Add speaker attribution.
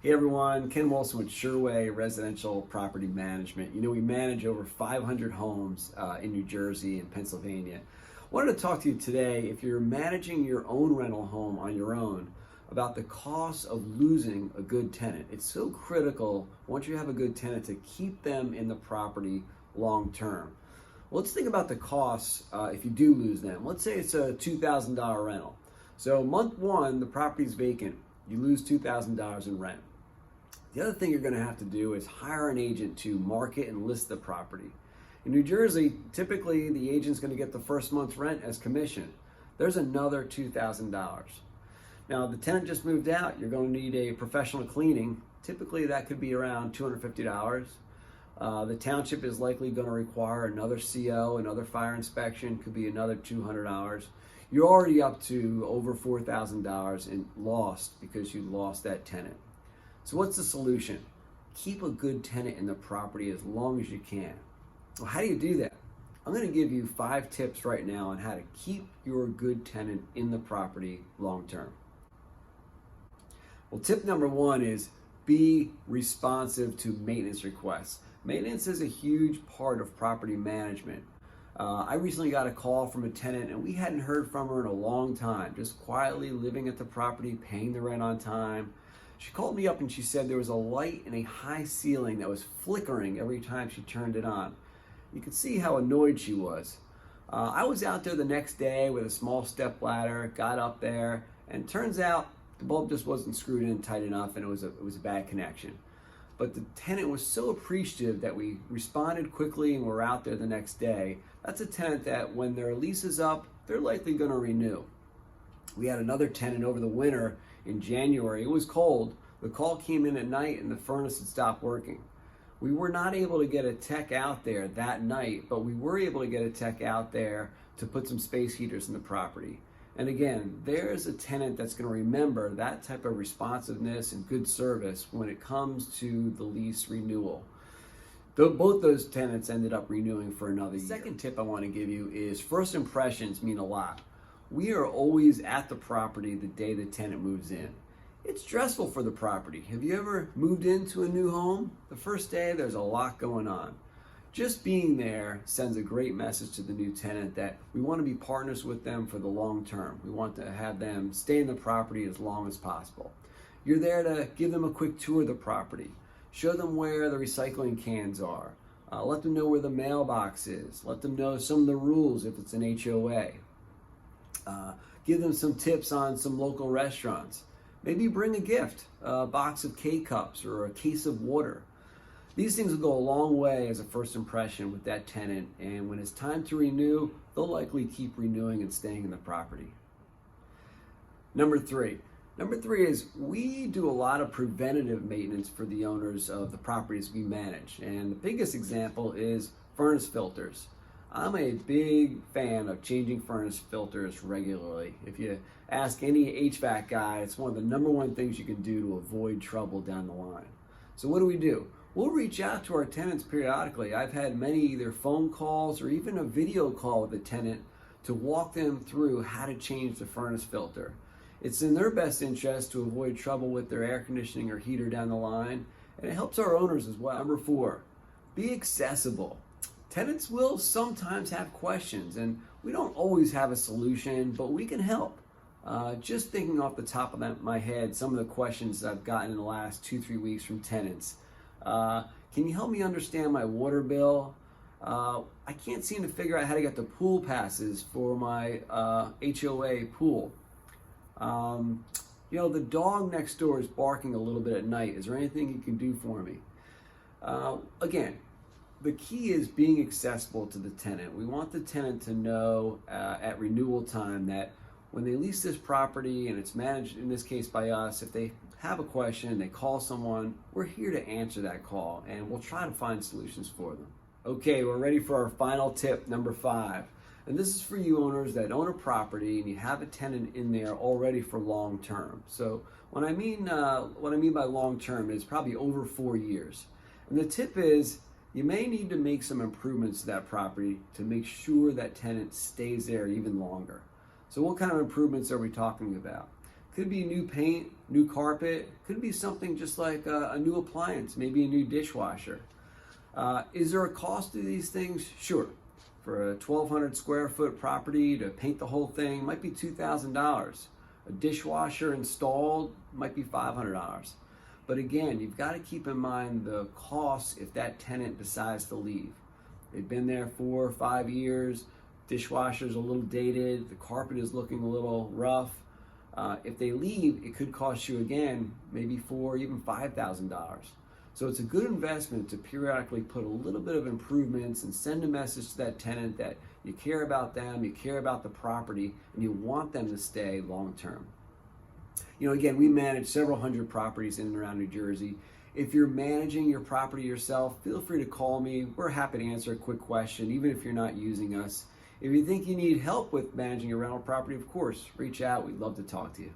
Speaker 1: Hey everyone, Ken Wilson with Sureway Residential Property Management. You know, we manage over 500 homes in New Jersey and Pennsylvania. I wanted to talk to you today, if you're managing your own rental home on your own, about the cost of losing a good tenant. It's so critical, once you have a good tenant, to keep them in the property long term. Well, let's think about the costs if you do lose them. Let's say it's a $2,000 rental. So month one, the property's vacant. You lose $2,000 in rent. The other thing you're going to have to do is hire an agent to market and list the property. In New Jersey, typically the agent's going to get the first month's rent as commission. There's another $2,000. Now, the tenant just moved out. You're going to need a professional cleaning. Typically, that could be around $250. The township is likely going to require another CO, another fire inspection, could be another $200. You're already up to over $4,000 in lost because you lost that tenant. So what's the solution? Keep a good tenant in the property as long as you can. Well, how do you do that? I'm going to give you 5 tips right now on how to keep your good tenant in the property long term. Well, tip number 1 is be responsive to maintenance requests. Maintenance is a huge part of property management. I recently got a call from a tenant and we hadn't heard from her in a long time, just quietly living at the property, paying the rent on time. She called me up and she said there was a light in a high ceiling that was flickering every time she turned it on. You could see how annoyed she was. I was out there the next day with a small step ladder, got up there, and turns out the bulb just wasn't screwed in tight enough and it was a bad connection. But the tenant was so appreciative that we responded quickly and were out there the next day. That's a tenant that when their lease is up, they're likely going to renew. We had another tenant over the winter in January. It was cold. The call came in at night and the furnace had stopped working. We were not able to get a tech out there that night, but we were able to get a tech out there to put some space heaters in the property. And again, there's a tenant that's going to remember that type of responsiveness and good service when it comes to the lease renewal. Both those tenants ended up renewing for another year. The second tip I want to give you is first impressions mean a lot. We are always at the property the day the tenant moves in. It's stressful for the property. Have you ever moved into a new home? The first day, there's a lot going on. Just being there sends a great message to the new tenant that we want to be partners with them for the long term. We want to have them stay in the property as long as possible. You're there to give them a quick tour of the property, show them where the recycling cans are, let them know where the mailbox is, let them know some of the rules if it's an HOA. Give them some tips on some local restaurants. Maybe bring a gift, a box of K-Cups or a case of water. These things will go a long way as a first impression with that tenant, and when it's time to renew, they'll likely keep renewing and staying in the property. Number three is we do a lot of preventative maintenance for the owners of the properties we manage, and the biggest example is furnace filters. I'm a big fan of changing furnace filters regularly. If you ask any HVAC guy, it's one of the number 1 things you can do to avoid trouble down the line. So what do? We'll reach out to our tenants periodically. I've had many either phone calls or even a video call with a tenant to walk them through how to change the furnace filter. It's in their best interest to avoid trouble with their air conditioning or heater down the line, and it helps our owners as well. Number 4, be accessible. Tenants will sometimes have questions, and we don't always have a solution, but we can help. Just thinking off the top of my head, some of the questions I've gotten in the last 2-3 weeks from tenants. Can you help me understand my water bill? I can't seem to figure out how to get the pool passes for my HOA pool. The dog next door is barking a little bit at night. Is there anything you can do for me? Again, the key is being accessible to the tenant. We want the tenant to know at renewal time that when they lease this property and it's managed, in this case by us, if they have a question, they call someone, we're here to answer that call and we'll try to find solutions for them. Okay, we're ready for our final tip, number 5. And this is for you owners that own a property and you have a tenant in there already for long term. So what I mean by long term is probably over 4 years. And the tip is you may need to make some improvements to that property to make sure that tenant stays there even longer. So what kind of improvements are we talking about? Could be new paint, new carpet, could be something just like a new appliance, maybe a new dishwasher. Is there a cost to these things? Sure. For a 1,200 square foot property to paint the whole thing might be $2,000. A dishwasher installed might be $500. But again, you've got to keep in mind the costs if that tenant decides to leave. They've been there 4 or 5 years, dishwasher's a little dated, the carpet is looking a little rough. If they leave, it could cost you again maybe $4,000, even $5,000. So it's a good investment to periodically put a little bit of improvements and send a message to that tenant that you care about them, you care about the property, and you want them to stay long term. You know, again, we manage several hundred properties in and around New Jersey. If you're managing your property yourself, feel free to call me. We're happy to answer a quick question, even if you're not using us. If you think you need help with managing a rental property, of course, reach out. We'd love to talk to you.